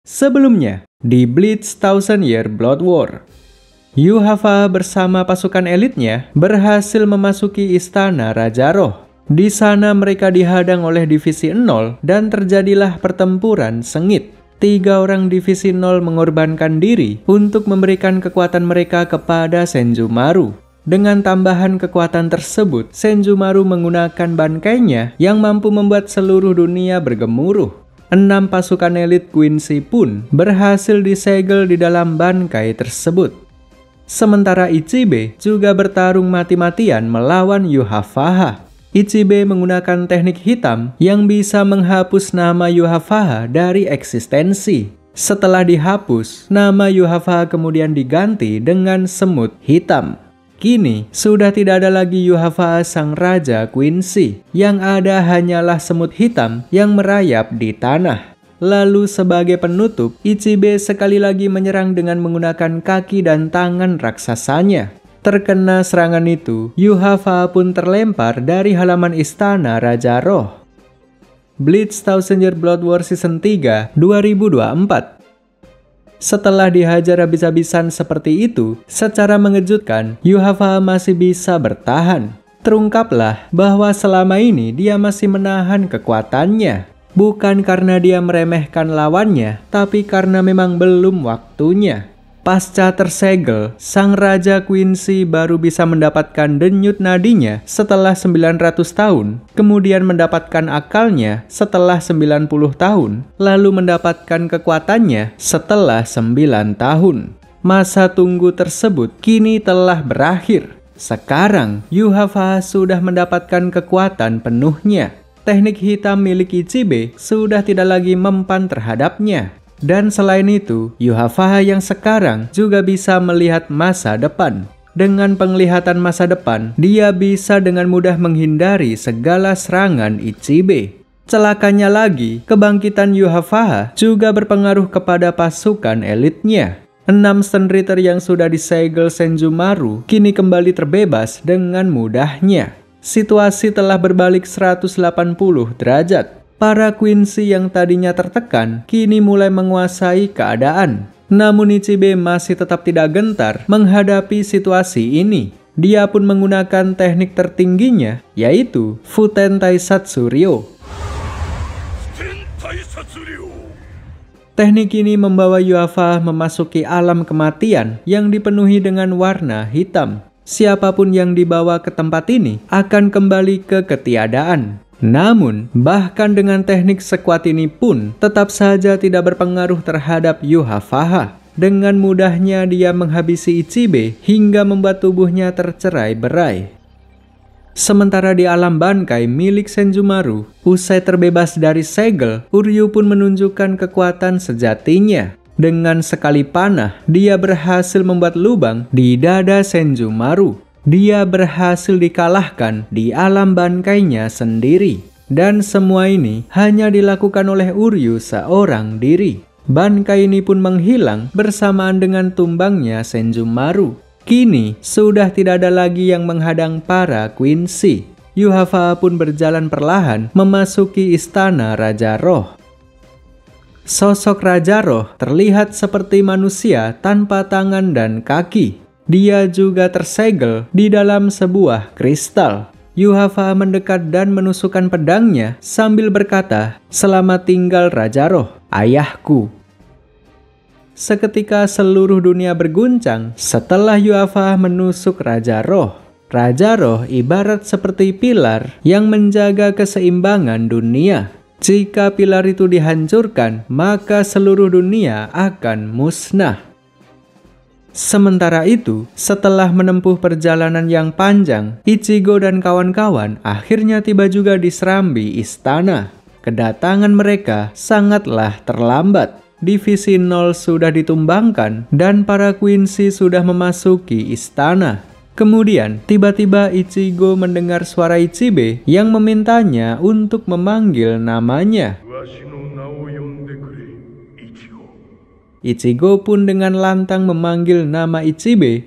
Sebelumnya, di Bleach Thousand Year Blood War, Yuhava bersama pasukan elitnya berhasil memasuki istana Raja Roh. Di sana mereka dihadang oleh Divisi 0 dan terjadilah pertempuran sengit. 3 orang Divisi 0 mengorbankan diri untuk memberikan kekuatan mereka kepada Senjumaru. Dengan tambahan kekuatan tersebut, Senjumaru menggunakan bankainya yang mampu membuat seluruh dunia bergemuruh. 6 pasukan elit Quincy pun berhasil disegel di dalam bangkai tersebut. Sementara Ichibe juga bertarung mati-matian melawan Yuhavaha. Ichibe menggunakan teknik hitam yang bisa menghapus nama Yuhavaha dari eksistensi. Setelah dihapus, nama Yuhavaha kemudian diganti dengan semut hitam. Kini, sudah tidak ada lagi Yuhavaha sang Raja Quincy. Yang ada hanyalah semut hitam yang merayap di tanah. Lalu sebagai penutup, Ichibe sekali lagi menyerang dengan menggunakan kaki dan tangan raksasanya. Terkena serangan itu, Yuhavaha pun terlempar dari halaman istana Raja Roh. Bleach Thousand Year Blood War Season 3 2024. Setelah dihajar habis-habisan seperti itu, secara mengejutkan, Yuhavaha masih bisa bertahan. Terungkaplah bahwa selama ini dia masih menahan kekuatannya. Bukan karena dia meremehkan lawannya, tapi karena memang belum waktunya. Pasca tersegel, sang Raja Quincy baru bisa mendapatkan denyut nadinya setelah 900 tahun, kemudian mendapatkan akalnya setelah 90 tahun, lalu mendapatkan kekuatannya setelah 9 tahun. Masa tunggu tersebut kini telah berakhir. Sekarang, Yuhavaha sudah mendapatkan kekuatan penuhnya. Teknik hitam milik Ichibe sudah tidak lagi mempan terhadapnya. Dan selain itu, Yuhavaha yang sekarang juga bisa melihat masa depan. Dengan penglihatan masa depan, dia bisa dengan mudah menghindari segala serangan Ichibe. Celakanya lagi, kebangkitan Yuhavaha juga berpengaruh kepada pasukan elitnya. 6 Stone Ritter yang sudah disegel Senjumaru kini kembali terbebas dengan mudahnya. Situasi telah berbalik 180 derajat. Para Quincy yang tadinya tertekan, kini mulai menguasai keadaan. Namun Ichibe masih tetap tidak gentar menghadapi situasi ini. Dia pun menggunakan teknik tertingginya, yaitu Futen Taisatsu Ryo. Teknik ini membawa Yuhavaha memasuki alam kematian yang dipenuhi dengan warna hitam. Siapapun yang dibawa ke tempat ini akan kembali ke ketiadaan. Namun, bahkan dengan teknik sekuat ini pun tetap saja tidak berpengaruh terhadap Yuhavaha. Dengan mudahnya dia menghabisi Ichibe hingga membuat tubuhnya tercerai-berai. Sementara di alam bangkai milik Senjumaru, usai terbebas dari segel, Uryu pun menunjukkan kekuatan sejatinya. Dengan sekali panah, dia berhasil membuat lubang di dada Senjumaru. Dia berhasil dikalahkan di alam bangkainya sendiri. Dan semua ini hanya dilakukan oleh Uryu seorang diri. Bangkai ini pun menghilang bersamaan dengan tumbangnya Senjumaru. Kini sudah tidak ada lagi yang menghadang para Quincy. Yuhavaha pun berjalan perlahan memasuki istana Raja Roh. Sosok Raja Roh terlihat seperti manusia tanpa tangan dan kaki. Dia juga tersegel di dalam sebuah kristal. Yuhavaha mendekat dan menusukkan pedangnya sambil berkata, "Selamat tinggal Raja Roh, ayahku." Seketika seluruh dunia berguncang setelah Yuhavaha menusuk Raja Roh. Raja Roh ibarat seperti pilar yang menjaga keseimbangan dunia. Jika pilar itu dihancurkan, maka seluruh dunia akan musnah. Sementara itu, setelah menempuh perjalanan yang panjang, Ichigo dan kawan-kawan akhirnya tiba juga di serambi istana. Kedatangan mereka sangatlah terlambat. Divisi 0 sudah ditumbangkan dan para Quincy sudah memasuki istana. Kemudian, tiba-tiba Ichigo mendengar suara Ichibe yang memintanya untuk memanggil namanya. Ichigo pun dengan lantang memanggil nama Ichibe,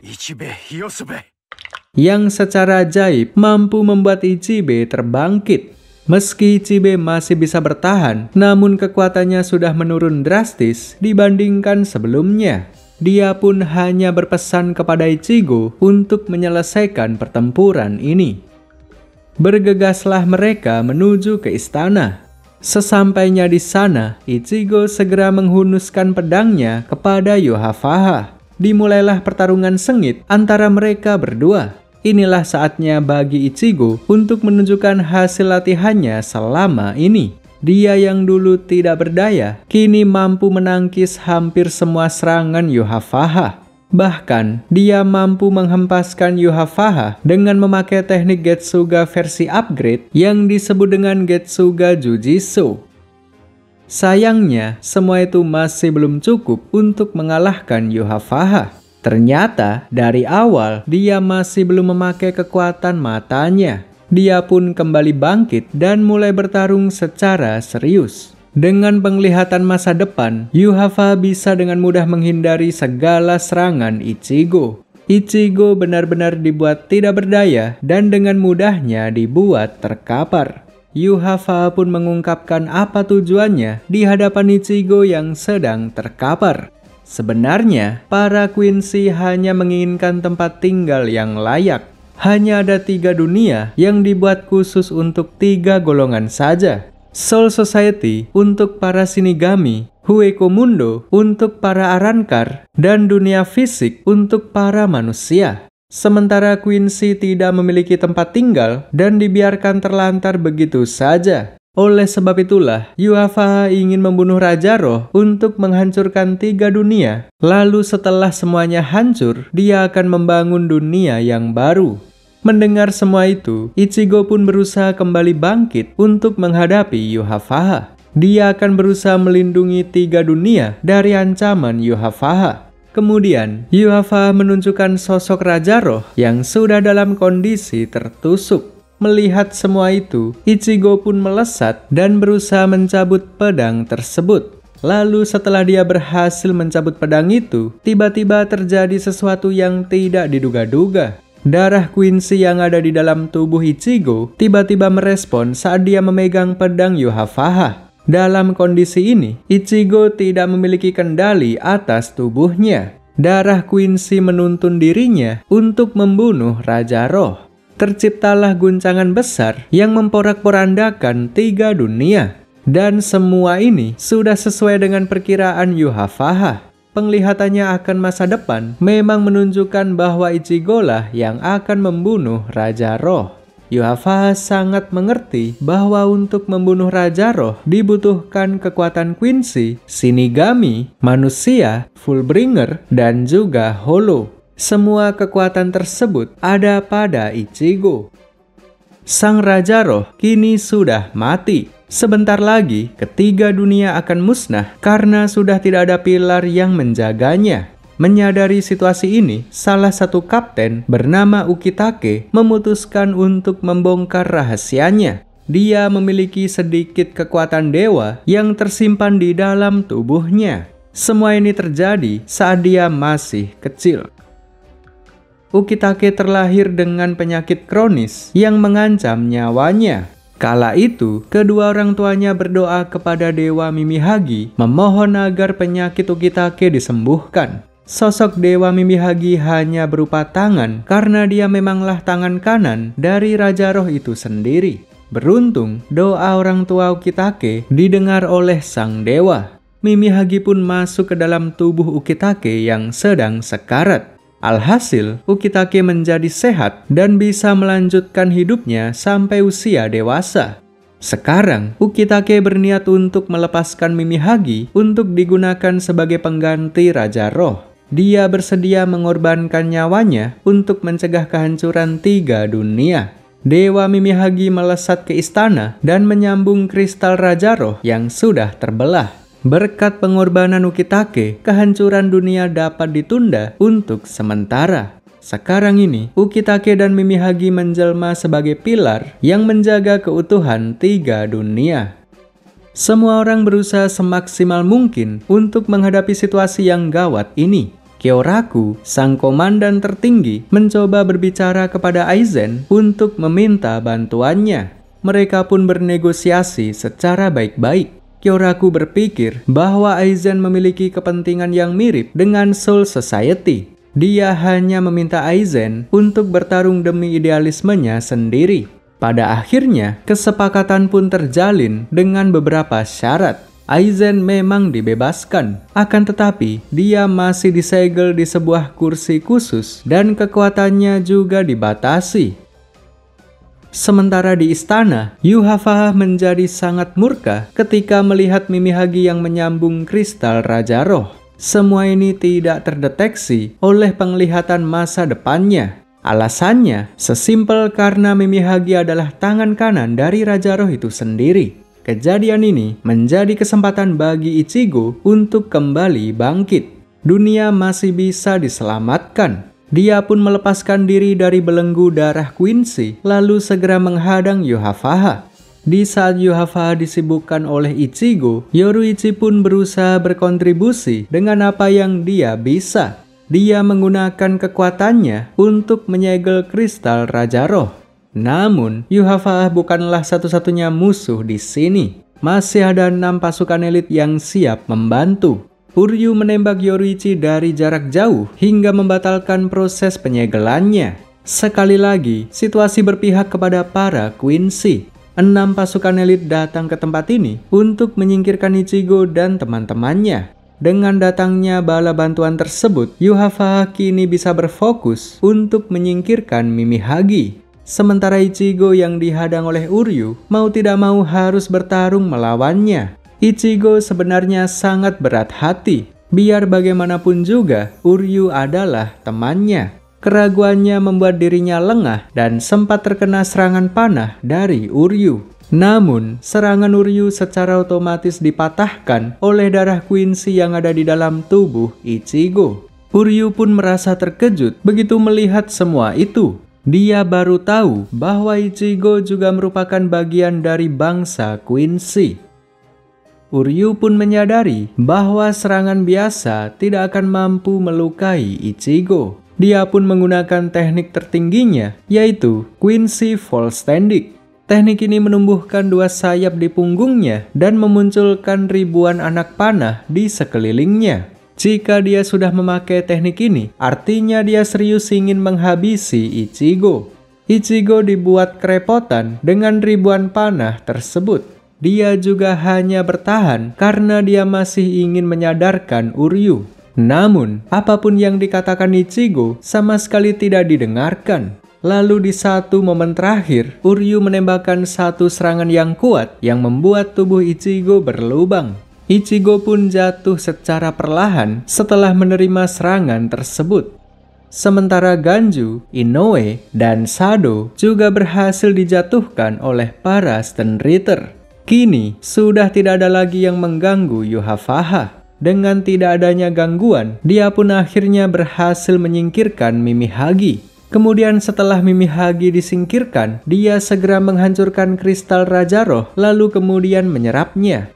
yang secara ajaib mampu membuat Ichibe terbangkit. Meski Ichibe masih bisa bertahan, namun kekuatannya sudah menurun drastis dibandingkan sebelumnya. Dia pun hanya berpesan kepada Ichigo untuk menyelesaikan pertempuran ini. Bergegaslah mereka menuju ke istana. Sesampainya di sana, Ichigo segera menghunuskan pedangnya kepada Yohavaha. Dimulailah pertarungan sengit antara mereka berdua. Inilah saatnya bagi Ichigo untuk menunjukkan hasil latihannya selama ini. Dia yang dulu tidak berdaya, kini mampu menangkis hampir semua serangan Yohavaha. Bahkan, dia mampu menghempaskan Yohavaha dengan memakai teknik Getsuga versi upgrade yang disebut dengan Getsuga Jujitsu. Sayangnya, semua itu masih belum cukup untuk mengalahkan Yohavaha. Ternyata dari awal dia masih belum memakai kekuatan matanya. Dia pun kembali bangkit dan mulai bertarung secara serius. Dengan penglihatan masa depan, Yohavaha bisa dengan mudah menghindari segala serangan Ichigo. Ichigo benar-benar dibuat tidak berdaya dan dengan mudahnya dibuat terkapar. Yohavaha pun mengungkapkan apa tujuannya di hadapan Ichigo yang sedang terkapar. Sebenarnya, para Quincy hanya menginginkan tempat tinggal yang layak. Hanya ada 3 dunia yang dibuat khusus untuk 3 golongan saja. Soul Society untuk para Shinigami, Hueco Mundo untuk para Arrancar, dan dunia fisik untuk para manusia. Sementara Quincy tidak memiliki tempat tinggal dan dibiarkan terlantar begitu saja. Oleh sebab itulah, Yohavaha ingin membunuh Raja Roh untuk menghancurkan 3 dunia. Lalu setelah semuanya hancur, dia akan membangun dunia yang baru. Mendengar semua itu, Ichigo pun berusaha kembali bangkit untuk menghadapi Yohavaha. Dia akan berusaha melindungi 3 dunia dari ancaman Yohavaha. Kemudian, Yohavaha menunjukkan sosok Raja Roh yang sudah dalam kondisi tertusuk. Melihat semua itu, Ichigo pun melesat dan berusaha mencabut pedang tersebut. Lalu setelah dia berhasil mencabut pedang itu, tiba-tiba terjadi sesuatu yang tidak diduga-duga. Darah Quincy yang ada di dalam tubuh Ichigo tiba-tiba merespon saat dia memegang pedang Yohavaha. Dalam kondisi ini, Ichigo tidak memiliki kendali atas tubuhnya. Darah Quincy menuntun dirinya untuk membunuh Raja Roh. Terciptalah guncangan besar yang memporak-porandakan 3 dunia. Dan semua ini sudah sesuai dengan perkiraan Yohavaha. Penglihatannya akan masa depan memang menunjukkan bahwa Ichigo lah yang akan membunuh Raja Roh. Yohavaha sangat mengerti bahwa untuk membunuh Raja Roh dibutuhkan kekuatan Quincy, Shinigami, manusia, Fullbringer, dan juga Hollow. Semua kekuatan tersebut ada pada Ichigo. Sang Raja Roh kini sudah mati. Sebentar lagi, ketiga dunia akan musnah karena sudah tidak ada pilar yang menjaganya. Menyadari situasi ini, salah satu kapten bernama Ukitake memutuskan untuk membongkar rahasianya. Dia memiliki sedikit kekuatan dewa yang tersimpan di dalam tubuhnya. Semua ini terjadi saat dia masih kecil. Ukitake terlahir dengan penyakit kronis yang mengancam nyawanya. Kala itu, kedua orang tuanya berdoa kepada Dewa Mimihagi memohon agar penyakit Ukitake disembuhkan. Sosok Dewa Mimihagi hanya berupa tangan karena dia memanglah tangan kanan dari Raja Roh itu sendiri. Beruntung, doa orang tua Ukitake didengar oleh sang dewa. Mimihagi pun masuk ke dalam tubuh Ukitake yang sedang sekarat. Alhasil, Ukitake menjadi sehat dan bisa melanjutkan hidupnya sampai usia dewasa. Sekarang, Ukitake berniat untuk melepaskan Mimihagi untuk digunakan sebagai pengganti Raja Roh. Dia bersedia mengorbankan nyawanya untuk mencegah kehancuran 3 dunia. Dewa Mimihagi melesat ke istana dan menyambung kristal Raja Roh yang sudah terbelah. Berkat pengorbanan Ukitake, kehancuran dunia dapat ditunda untuk sementara. Sekarang ini, Ukitake dan Mimihagi menjelma sebagai pilar yang menjaga keutuhan 3 dunia. Semua orang berusaha semaksimal mungkin untuk menghadapi situasi yang gawat ini. Kyoraku, sang komandan tertinggi, mencoba berbicara kepada Aizen untuk meminta bantuannya. Mereka pun bernegosiasi secara baik-baik. Kyoraku berpikir bahwa Aizen memiliki kepentingan yang mirip dengan Soul Society. Dia hanya meminta Aizen untuk bertarung demi idealismenya sendiri. Pada akhirnya, kesepakatan pun terjalin dengan beberapa syarat. Aizen memang dibebaskan, akan tetapi dia masih disegel di sebuah kursi khusus dan kekuatannya juga dibatasi. Sementara di istana, Yuhafah menjadi sangat murka ketika melihat Mimihagi yang menyambung kristal Raja Roh. Semua ini tidak terdeteksi oleh penglihatan masa depannya. Alasannya sesimpel karena Mimihagi adalah tangan kanan dari Raja Roh itu sendiri. Kejadian ini menjadi kesempatan bagi Ichigo untuk kembali bangkit. Dunia masih bisa diselamatkan. Dia pun melepaskan diri dari belenggu darah Quincy, lalu segera menghadang Yuhafah. Di saat Yuhafah disibukkan oleh Ichigo, Yoruichi pun berusaha berkontribusi dengan apa yang dia bisa. Dia menggunakan kekuatannya untuk menyegel kristal Raja Roh. Namun, Yuhafah bukanlah satu-satunya musuh di sini. Masih ada 6 pasukan elit yang siap membantu. Uryu menembak Yoruichi dari jarak jauh hingga membatalkan proses penyegelannya. Sekali lagi, situasi berpihak kepada para Quincy. 6 pasukan elit datang ke tempat ini untuk menyingkirkan Ichigo dan teman-temannya. Dengan datangnya bala bantuan tersebut, Yuhafah kini bisa berfokus untuk menyingkirkan Mimihagi. Sementara Ichigo yang dihadang oleh Uryu mau tidak mau harus bertarung melawannya. Ichigo sebenarnya sangat berat hati. Biar bagaimanapun juga, Uryu adalah temannya. Keraguannya membuat dirinya lengah dan sempat terkena serangan panah dari Uryu. Namun, serangan Uryu secara otomatis dipatahkan oleh darah Quincy yang ada di dalam tubuh Ichigo. Uryu pun merasa terkejut begitu melihat semua itu. Dia baru tahu bahwa Ichigo juga merupakan bagian dari bangsa Quincy. Uryu pun menyadari bahwa serangan biasa tidak akan mampu melukai Ichigo. Dia pun menggunakan teknik tertingginya, yaitu Quincy Fall Standing. Teknik ini menumbuhkan 2 sayap di punggungnya dan memunculkan ribuan anak panah di sekelilingnya. Jika dia sudah memakai teknik ini, artinya dia serius ingin menghabisi Ichigo. Ichigo dibuat kerepotan dengan ribuan panah tersebut. Dia juga hanya bertahan karena dia masih ingin menyadarkan Uryu. Namun, apapun yang dikatakan Ichigo sama sekali tidak didengarkan. Lalu di satu momen terakhir, Uryu menembakkan satu serangan yang kuat yang membuat tubuh Ichigo berlubang. Ichigo pun jatuh secara perlahan setelah menerima serangan tersebut. Sementara Ganju, Inoue, dan Sado juga berhasil dijatuhkan oleh para Stenritter. Kini, sudah tidak ada lagi yang mengganggu Yuhafah. Dengan tidak adanya gangguan, dia pun akhirnya berhasil menyingkirkan Mimihagi. Kemudian setelah Mimihagi disingkirkan, dia segera menghancurkan kristal Raja Roh, lalu kemudian menyerapnya.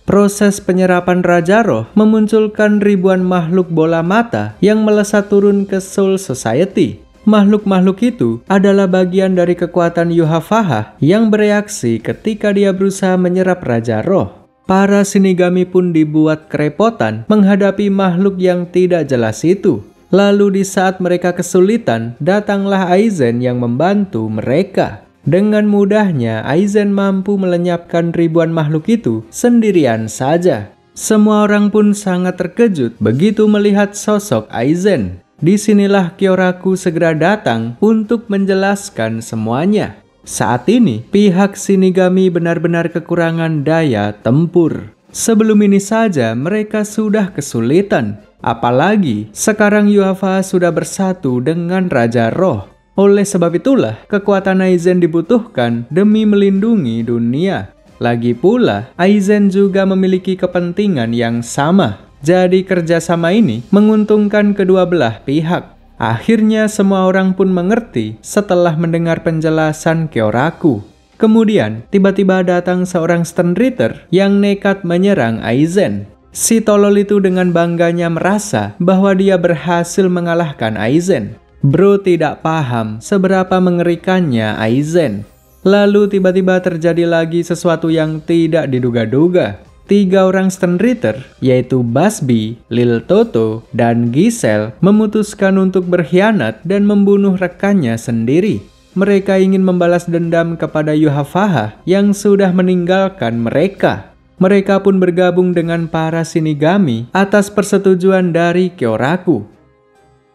Proses penyerapan Raja Roh memunculkan ribuan makhluk bola mata yang melesat turun ke Soul Society. Makhluk-makhluk itu adalah bagian dari kekuatan Yuhafah yang bereaksi ketika dia berusaha menyerap Raja Roh. Para Shinigami pun dibuat kerepotan menghadapi makhluk yang tidak jelas itu. Lalu di saat mereka kesulitan, datanglah Aizen yang membantu mereka. Dengan mudahnya, Aizen mampu melenyapkan ribuan makhluk itu sendirian saja. Semua orang pun sangat terkejut begitu melihat sosok Aizen. Disinilah Kyoraku segera datang untuk menjelaskan semuanya. Saat ini, pihak Shinigami benar-benar kekurangan daya tempur. Sebelum ini saja mereka sudah kesulitan. Apalagi sekarang Yuhafah sudah bersatu dengan Raja Roh. Oleh sebab itulah, kekuatan Aizen dibutuhkan demi melindungi dunia. Lagi pula, Aizen juga memiliki kepentingan yang sama. Jadi kerjasama ini menguntungkan kedua belah pihak. Akhirnya semua orang pun mengerti setelah mendengar penjelasan Kyoraku. Kemudian tiba-tiba datang seorang Stenritter yang nekat menyerang Aizen. Si tolol itu dengan bangganya merasa bahwa dia berhasil mengalahkan Aizen. Bro tidak paham seberapa mengerikannya Aizen. Lalu tiba-tiba terjadi lagi sesuatu yang tidak diduga-duga. 3 orang Stenritter, yaitu Busby, Lil Toto, dan Giselle, memutuskan untuk berkhianat dan membunuh rekannya sendiri. Mereka ingin membalas dendam kepada Yuhafahah yang sudah meninggalkan mereka. Mereka pun bergabung dengan para Shinigami atas persetujuan dari Kyoraku.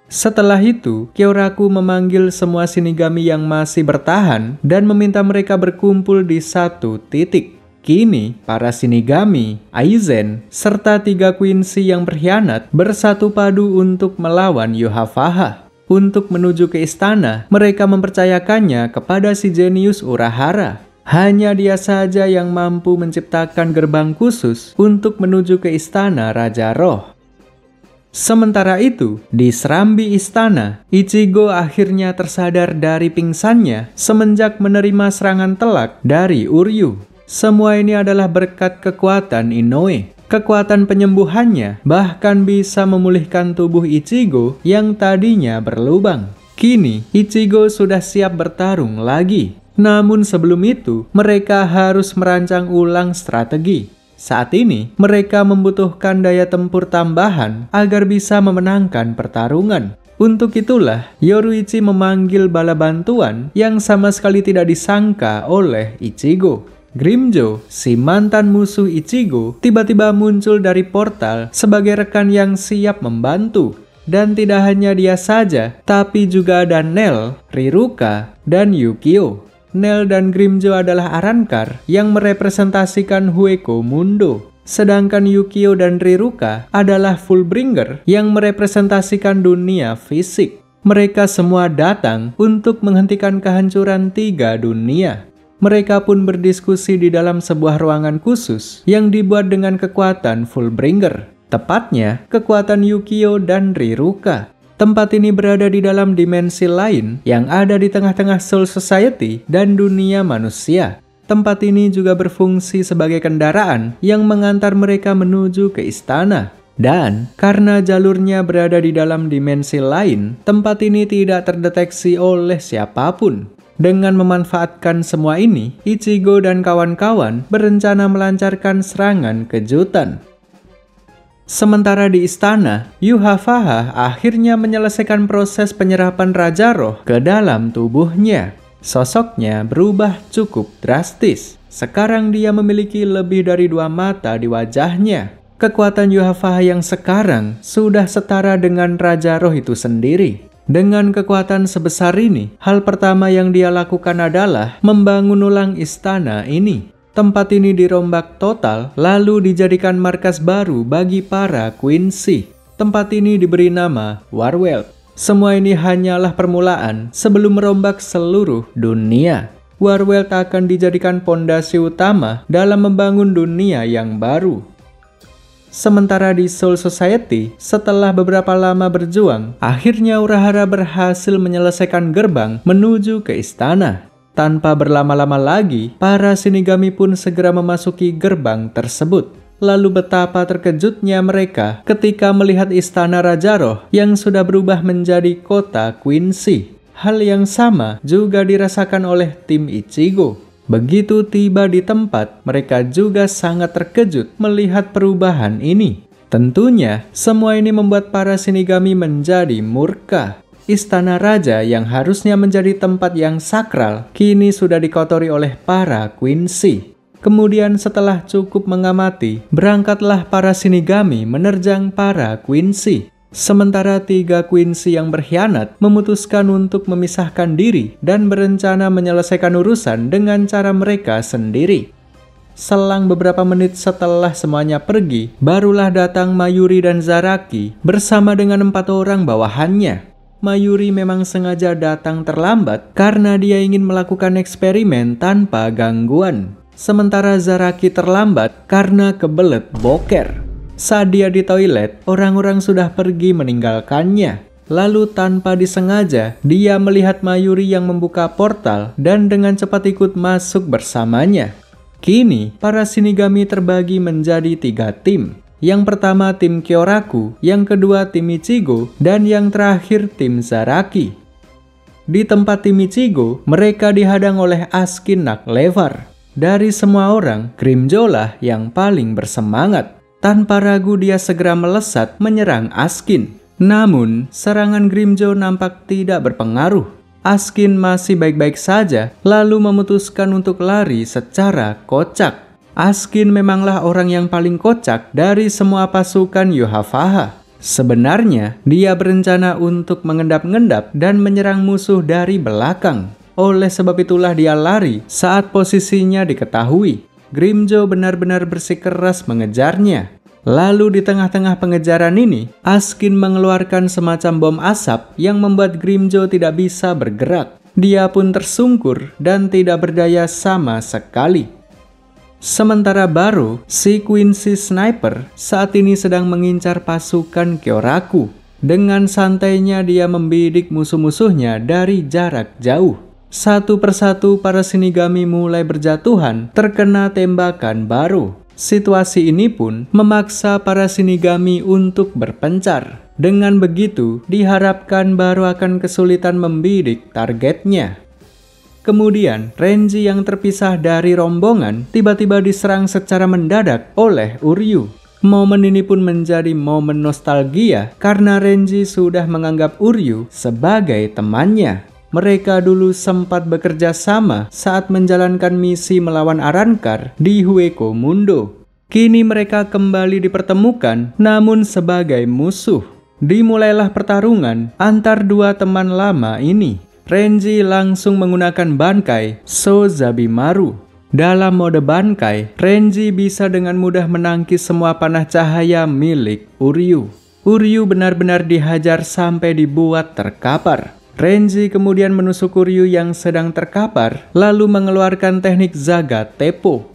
Setelah itu, Kyoraku memanggil semua Shinigami yang masih bertahan dan meminta mereka berkumpul di satu titik. Kini, para Shinigami, Aizen, serta 3 Quincy yang berkhianat bersatu padu untuk melawan Yuhafahah. Untuk menuju ke istana, mereka mempercayakannya kepada si jenius Urahara. Hanya dia saja yang mampu menciptakan gerbang khusus untuk menuju ke istana Raja Roh. Sementara itu, di serambi istana, Ichigo akhirnya tersadar dari pingsannya semenjak menerima serangan telak dari Uryu. Semua ini adalah berkat kekuatan Inoue. Kekuatan penyembuhannya bahkan bisa memulihkan tubuh Ichigo yang tadinya berlubang. Kini, Ichigo sudah siap bertarung lagi. Namun sebelum itu, mereka harus merancang ulang strategi. Saat ini, mereka membutuhkan daya tempur tambahan agar bisa memenangkan pertarungan. Untuk itulah, Yoruichi memanggil bala bantuan yang sama sekali tidak disangka oleh Ichigo. Grimmjow, si mantan musuh Ichigo, tiba-tiba muncul dari portal sebagai rekan yang siap membantu. Dan tidak hanya dia saja, tapi juga ada Nel, Riruka, dan Yukio. Nel dan Grimmjow adalah Arrancar yang merepresentasikan Hueco Mundo. Sedangkan Yukio dan Riruka adalah Fullbringer yang merepresentasikan dunia fisik. Mereka semua datang untuk menghentikan kehancuran 3 dunia. Mereka pun berdiskusi di dalam sebuah ruangan khusus yang dibuat dengan kekuatan Fullbringer. Tepatnya, kekuatan Yukio dan Riruka. Tempat ini berada di dalam dimensi lain yang ada di tengah-tengah Soul Society dan dunia manusia. Tempat ini juga berfungsi sebagai kendaraan yang mengantar mereka menuju ke istana. Dan karena jalurnya berada di dalam dimensi lain, tempat ini tidak terdeteksi oleh siapapun. Dengan memanfaatkan semua ini, Ichigo dan kawan-kawan berencana melancarkan serangan kejutan. Sementara di istana, Yuhafahah akhirnya menyelesaikan proses penyerapan Raja Roh ke dalam tubuhnya. Sosoknya berubah cukup drastis. Sekarang dia memiliki lebih dari 2 mata di wajahnya. Kekuatan Yuhafahah yang sekarang sudah setara dengan Raja Roh itu sendiri. Dengan kekuatan sebesar ini, hal pertama yang dia lakukan adalah membangun ulang istana ini. Tempat ini dirombak total, lalu dijadikan markas baru bagi para Quincy. Tempat ini diberi nama Warworld. Semua ini hanyalah permulaan sebelum merombak seluruh dunia. Warworld akan dijadikan pondasi utama dalam membangun dunia yang baru. Sementara di Soul Society, setelah beberapa lama berjuang, akhirnya Urahara berhasil menyelesaikan gerbang menuju ke istana. Tanpa berlama-lama lagi, para Shinigami pun segera memasuki gerbang tersebut. Lalu betapa terkejutnya mereka ketika melihat istana Raja Roh yang sudah berubah menjadi kota Quincy. Hal yang sama juga dirasakan oleh tim Ichigo. Begitu tiba di tempat, mereka juga sangat terkejut melihat perubahan ini. Tentunya, semua ini membuat para Shinigami menjadi murka. Istana Raja yang harusnya menjadi tempat yang sakral, kini sudah dikotori oleh para Quincy. Kemudian setelah cukup mengamati, berangkatlah para Shinigami menerjang para Quincy. Sementara 3 Quincy yang berkhianat memutuskan untuk memisahkan diri dan berencana menyelesaikan urusan dengan cara mereka sendiri. Selang beberapa menit setelah semuanya pergi, barulah datang Mayuri dan Zaraki bersama dengan 4 orang bawahannya. Mayuri memang sengaja datang terlambat karena dia ingin melakukan eksperimen tanpa gangguan. Sementara Zaraki terlambat karena kebelet boker. Saat dia di toilet, orang-orang sudah pergi meninggalkannya. Lalu tanpa disengaja, dia melihat Mayuri yang membuka portal dan dengan cepat ikut masuk bersamanya. Kini, para Shinigami terbagi menjadi 3 tim. Yang pertama tim Kyoraku, yang kedua tim Ichigo, dan yang terakhir tim Zaraki. Di tempat tim Ichigo, mereka dihadang oleh Askin Naklevar. Dari semua orang, Grimmjow lah yang paling bersemangat. Tanpa ragu dia segera melesat menyerang Askin. Namun, serangan Grimmjow nampak tidak berpengaruh. Askin masih baik-baik saja, lalu memutuskan untuk lari secara kocak. Askin memanglah orang yang paling kocak dari semua pasukan Yohavaha. Sebenarnya, dia berencana untuk mengendap-endap dan menyerang musuh dari belakang. Oleh sebab itulah dia lari saat posisinya diketahui. Grimmjow benar-benar bersikeras mengejarnya. Lalu di tengah-tengah pengejaran ini, Askin mengeluarkan semacam bom asap yang membuat Grimmjow tidak bisa bergerak. Dia pun tersungkur dan tidak berdaya sama sekali. Sementara Barou, si Quincy Sniper, saat ini sedang mengincar pasukan Kyoraku. Dengan santainya dia membidik musuh-musuhnya dari jarak jauh. Satu persatu para Shinigami mulai berjatuhan terkena tembakan Barou. Situasi ini pun memaksa para Shinigami untuk berpencar. Dengan begitu, diharapkan Barou akan kesulitan membidik targetnya. Kemudian, Renji yang terpisah dari rombongan tiba-tiba diserang secara mendadak oleh Uryu. Momen ini pun menjadi momen nostalgia karena Renji sudah menganggap Uryu sebagai temannya. Mereka dulu sempat bekerja sama saat menjalankan misi melawan Arrancar di Hueco Mundo. Kini mereka kembali dipertemukan namun sebagai musuh. Dimulailah pertarungan antar dua teman lama ini. Renji langsung menggunakan Bankai Sozabimaru. Dalam mode Bankai, Renji bisa dengan mudah menangkis semua panah cahaya milik Uryu. Uryu benar-benar dihajar sampai dibuat terkapar. Renji kemudian menusuk Uryu yang sedang terkapar, lalu mengeluarkan teknik Zaga Teppo.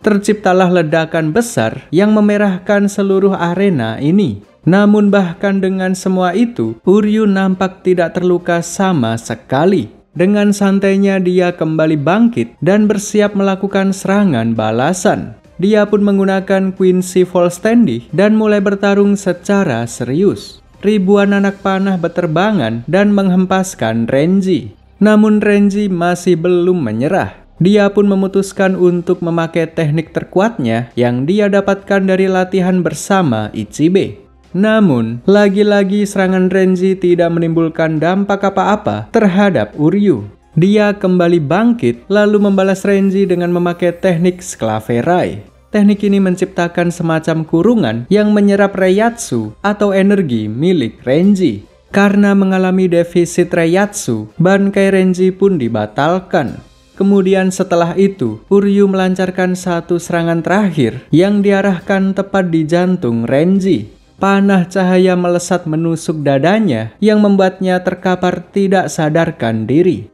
Terciptalah ledakan besar yang memerahkan seluruh arena ini. Namun bahkan dengan semua itu, Uryu nampak tidak terluka sama sekali. Dengan santainya dia kembali bangkit dan bersiap melakukan serangan balasan. Dia pun menggunakan Quincy Volstandi dan mulai bertarung secara serius. Ribuan anak panah berterbangan dan menghempaskan Renji. Namun Renji masih belum menyerah. Dia pun memutuskan untuk memakai teknik terkuatnya yang dia dapatkan dari latihan bersama Ichibe. Namun, lagi-lagi serangan Renji tidak menimbulkan dampak apa-apa terhadap Uryu. Dia kembali bangkit lalu membalas Renji dengan memakai teknik Sclaverai. Teknik ini menciptakan semacam kurungan yang menyerap Reiatsu atau energi milik Renji. Karena mengalami defisit Reiatsu, Bankai Renji pun dibatalkan. Kemudian setelah itu, Uryu melancarkan satu serangan terakhir yang diarahkan tepat di jantung Renji. Panah cahaya melesat menusuk dadanya yang membuatnya terkapar tidak sadarkan diri.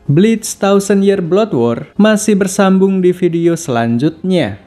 Bleach Thousand Year Blood War masih bersambung di video selanjutnya.